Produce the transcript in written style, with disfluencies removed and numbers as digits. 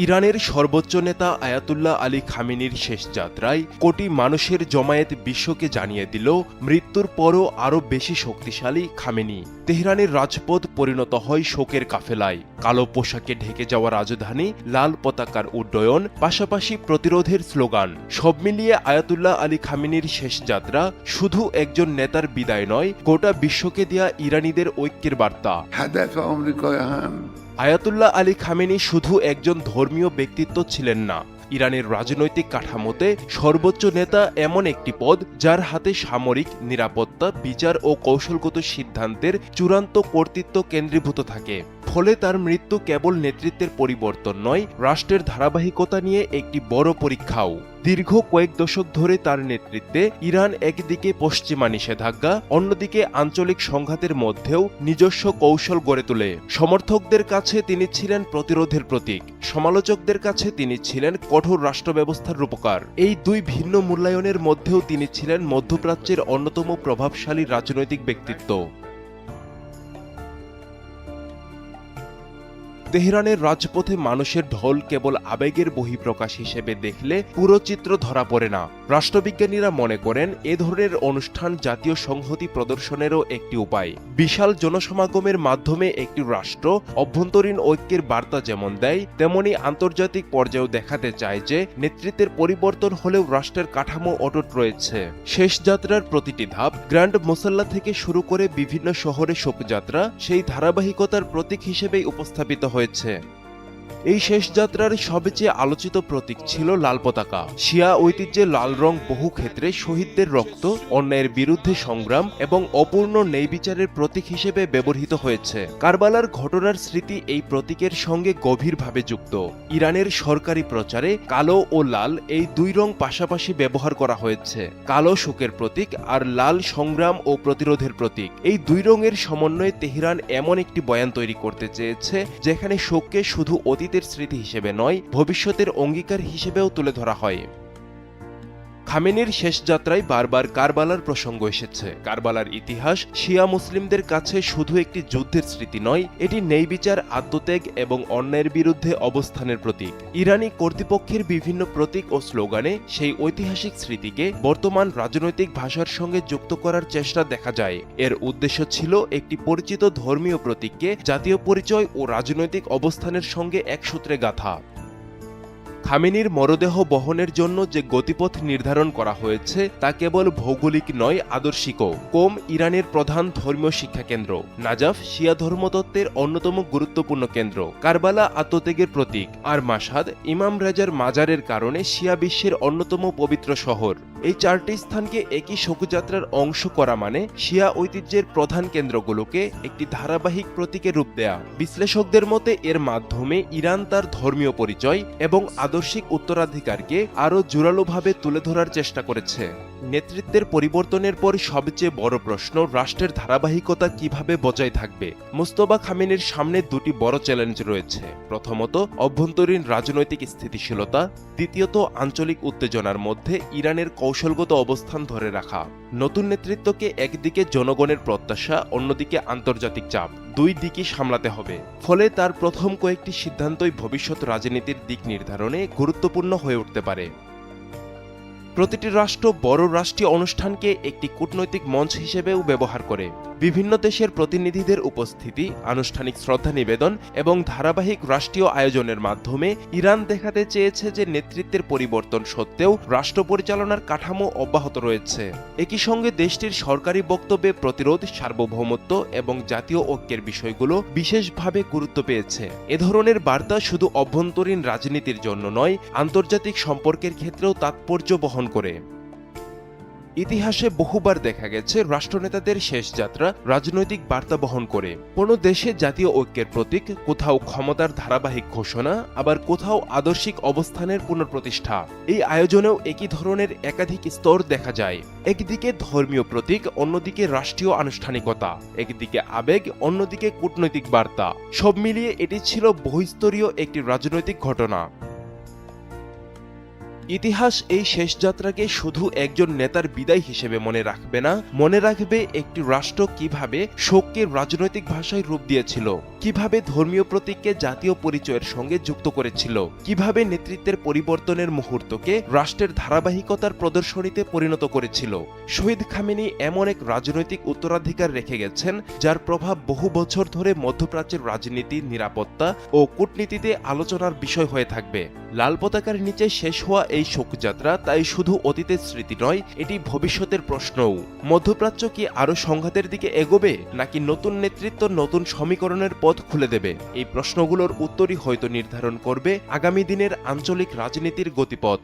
ইরানের সর্বোচ্চ নেতা আয়াতুল্লাহ আলী খামেনির শেষ যাত্রায় কোটি মানুষের জমায়েত বিশ্বকে জানিয়ে দিল মৃত্যুর পরও আরও বেশি শক্তিশালী খামেনি। তেহরানের রাজপথ পরিণত হয় শোকের কাফেলায়। কালো পোশাকে ঢেকে যাওয়া রাজধানী, লাল পতাকার উড্ডয়ন, পাশাপাশি প্রতিরোধের স্লোগান, সব মিলিয়ে আয়াতুল্লাহ আলী খামেনির শেষ যাত্রা শুধু একজন নেতার বিদায় নয়, গোটা বিশ্বকে দেয়া ইরানিদের ঐক্যের বার্তা। আয়াতুল্লাহ আলী খামেনি শুধু একজন ধর্মীয় ব্যক্তিত্ব ছিলেন না, ইরানের রাজনৈতিক কাঠামোতে সর্বোচ্চ নেতা এমন একটি পদ যার হাতে সামরিক, নিরাপত্তা, বিচার ও কৌশলগত সিদ্ধান্তের চূড়ান্ত কর্তৃত্ব কেন্দ্রীভূত থাকে। ফলে তার মৃত্যু কেবল নেতৃত্বের পরিবর্তন নয়, রাষ্ট্রের ধারাবাহিকতা নিয়ে একটি বড় পরীক্ষাও। দীর্ঘ কয়েক দশক ধরে তার নেতৃত্বে ইরান একদিকে পশ্চিমা নিষেধাজ্ঞা, অন্যদিকে আঞ্চলিক সংঘাতের মধ্যেও নিজস্ব কৌশল গড়ে তোলে। সমর্থকদের কাছে তিনি ছিলেন প্রতিরোধের প্রতীক, সমালোচকদের কাছে তিনি ছিলেন কঠোর রাষ্ট্র ব্যবস্থার রূপকার। এই দুই ভিন্ন মূল্যায়নের মধ্যেও তিনি ছিলেন মধ্যপ্রাচ্যের অন্যতম প্রভাবশালী রাজনৈতিক ব্যক্তিত্ব। তেহরানের রাজপথে মানুষের ঢল কেবল আবেগের বহিঃপ্রকাশ হিসেবে দেখলে পুরো চিত্র ধরা পড়ে না। রাষ্ট্রবিজ্ঞানীরা মনে করেন এ ধরনের অনুষ্ঠান জাতীয় সংহতি প্রদর্শনেরও একটি উপায়। বিশাল জনসমাগমের মাধ্যমে একটি রাষ্ট্র অভ্যন্তরীণ ঐক্যের বার্তা যেমন দেয়, তেমনি আন্তর্জাতিক পর্যায়েও দেখাতে চায় যে নেতৃত্বের পরিবর্তন হলেও রাষ্ট্রের কাঠামো অটুট রয়েছে। শেষ যাত্রার প্রতিটি ধাপ, গ্র্যান্ড মোসাল্লা থেকে শুরু করে বিভিন্ন শহরে শোকযাত্রা, সেই ধারাবাহিকতার প্রতীক হিসেবেই উপস্থাপিত হয়েছে। এই শেষ যাত্রার সবচেয়ে আলোচিত প্রতীক ছিল লাল পতাকা। শিয়া ঐতিহ্যে লাল রং বহু ক্ষেত্রে শহীদদের রক্ত, অন্যায়ের বিরুদ্ধে সংগ্রাম এবং অপূর্ণ ন্যায় বিচারের প্রতীক হিসেবে ব্যবহৃত হয়েছে। কারবালার ঘটনার স্মৃতি এই প্রতীকের সঙ্গে গভীরভাবে যুক্ত। ইরানের সরকারি প্রচারে কালো ও লাল এই দুই রং পাশাপাশি ব্যবহার করা হয়েছে। কালো শোকের প্রতীক আর লাল সংগ্রাম ও প্রতিরোধের প্রতীক। এই দুই রঙের সমন্বয়ে তেহরান এমন একটি বয়ান তৈরি করতে চেয়েছে যেখানে শোককে শুধু অতীতের স্মৃতি হিসেবে নয়, ভবিষ্যতের অঙ্গীকার হিসেবেও তুলে ধরা হয়। খামেনির শেষ যাত্রায় বারবার কারবালার প্রসঙ্গ এসেছে। কারবালার ইতিহাস শিয়া মুসলিমদের কাছে শুধু একটি যুদ্ধের স্মৃতি নয়, এটি ন্যায় বিচার, আত্মত্যাগ এবং অন্যায়ের বিরুদ্ধে অবস্থানের প্রতীক। ইরানি কর্তৃপক্ষের বিভিন্ন প্রতীক ও স্লোগানে সেই ঐতিহাসিক স্মৃতিকে বর্তমান রাজনৈতিক ভাষার সঙ্গে যুক্ত করার চেষ্টা দেখা যায়। এর উদ্দেশ্য ছিল একটি পরিচিত ধর্মীয় প্রতীককে জাতীয় পরিচয় ও রাজনৈতিক অবস্থানের সঙ্গে এক সূত্রে গাঁথা। খামেনির মরদেহ বহনের জন্য যে গতিপথ নির্ধারণ করা হয়েছে তা কেবল ভৌগোলিক নয়, আদর্শিকও। কোম ইরানের প্রধান ধর্মীয় শিক্ষা কেন্দ্র, নাজাফ শিয়া ধর্মতত্ত্বের অন্যতম গুরুত্বপূর্ণ কেন্দ্র, কারবালা আত্মত্যাগের প্রতীক, আর মাশহাদ ইমাম রাজার মাজারের কারণে শিয়া বিশ্বের অন্যতম পবিত্র শহর। এই চারটি স্থানকে একই শোকযাত্রার অংশ করা মানে শিয়া ঐতিহ্যের প্রধান কেন্দ্রগুলোকে একটি ধারাবাহিক প্রতীকের রূপ দেয়া। বিশ্লেষকদের মতে এর মাধ্যমে ইরান তার ধর্মীয় পরিচয় এবং আদর্শিক উত্তরাধিকারকে আরও জোরালোভাবে তুলে ধরার চেষ্টা করেছে। নেতৃত্বের পরিবর্তনের পর সবচেয়ে বড় প্রশ্ন, রাষ্ট্রের ধারাবাহিকতা কিভাবে বজায় থাকবে। মুস্তফা খামেনির সামনে দুটি বড় চ্যালেঞ্জ রয়েছে। প্রথমত, অভ্যন্তরীণ রাজনৈতিক স্থিতিশীলতা, দ্বিতীয়ত আঞ্চলিক উত্তেজনার মধ্যে ইরানের কৌশলগত অবস্থান ধরে রাখা। নতুন নেতৃত্বকে একদিকে জনগণের প্রত্যাশা, অন্যদিকে আন্তর্জাতিক চাপ, দুই দিকই সামলাতে হবে। ফলে তার প্রথম কয়েকটি সিদ্ধান্তই ভবিষ্যৎ রাজনীতির দিক নির্ধারণে গুরুত্বপূর্ণ হয়ে উঠতে পারে। প্রতিটি রাষ্ট্র বড় রাষ্ট্রীয় অনুষ্ঠানকে একটি কূটনৈতিক মঞ্চ হিসেবেও ব্যবহার করে। বিভিন্ন দেশের প্রতিনিধিদের উপস্থিতি, আনুষ্ঠানিক শ্রদ্ধা নিবেদন এবং ধারাবাহিক রাষ্ট্রীয় আয়োজনের মাধ্যমে ইরান দেখাতে চেয়েছে যে নেতৃত্বের পরিবর্তন সত্ত্বেও রাষ্ট্র পরিচালনার কাঠামো অব্যাহত রয়েছে। একই সঙ্গে দেশটির সরকারি বক্তব্যে প্রতিরোধ, সার্বভৌমত্ব এবং জাতীয় ঐক্যের বিষয়গুলো বিশেষভাবে গুরুত্ব পেয়েছে। এ ধরনের বার্তা শুধু অভ্যন্তরীণ রাজনীতির জন্য নয়, আন্তর্জাতিক সম্পর্কের ক্ষেত্রেও তাৎপর্য বহন করে। ইতিহাসে বহুবার দেখা গেছে রাষ্ট্রনেতাদের শেষ যাত্রা রাজনৈতিক বার্তা বহন করে। কোনো দেশে জাতীয় ঐক্যের প্রতীক, কোথাও ক্ষমতার ধারাবাহিক ঘোষণা, আবার কোথাও আদর্শিক অবস্থানের পুনঃপ্রতিষ্ঠা। এই আয়োজনেও একই ধরনের একাধিক স্তর দেখা যায়। একদিকে ধর্মীয় প্রতীক, অন্যদিকে রাষ্ট্রীয় আনুষ্ঠানিকতা, একদিকে আবেগ, অন্যদিকে কূটনৈতিক বার্তা। সব মিলিয়ে এটি ছিল বহুস্তরীয় একটি রাজনৈতিক ঘটনা। ইতিহাস এই শেষ যাত্রাকে শুধু একজন নেতার বিদায় হিসেবে মনে রাখবে না, মনে রাখবে একটি রাষ্ট্র কিভাবে শোককে রাজনৈতিক ভাষায় রূপ দিয়েছিল, কিভাবে ধর্মীয় প্রতীককে জাতীয় পরিচয়ের সঙ্গে যুক্ত করেছিল, কিভাবে নেতৃত্বের পরিবর্তনের মুহূর্তকে রাষ্ট্রের ধারাবাহিকতার প্রদর্শনীতে পরিণত করেছিল। শহীদ খামেনি এমন এক রাজনৈতিক উত্তরাধিকার রেখে গেছেন যার প্রভাব বহু বছর ধরে মধ্যপ্রাচ্যের রাজনীতি, নিরাপত্তা ও কূটনীতিতে আলোচনার বিষয় হয়ে থাকবে। লাল পতাকার নিচে শেষ হওয়া এই শোকযাত্রা তাই শুধু অতীতের স্মৃতি নয়, এটি ভবিষ্যতের প্রশ্নও। মধ্যপ্রাচ্য কি আরও সংঘাতের দিকে এগোবে, নাকি নতুন নেতৃত্ব নতুন সমীকরণের পথ খুলে দেবে? এই প্রশ্নগুলোর উত্তরই হয়তো নির্ধারণ করবে আগামী দিনের আঞ্চলিক রাজনীতির গতিপথ।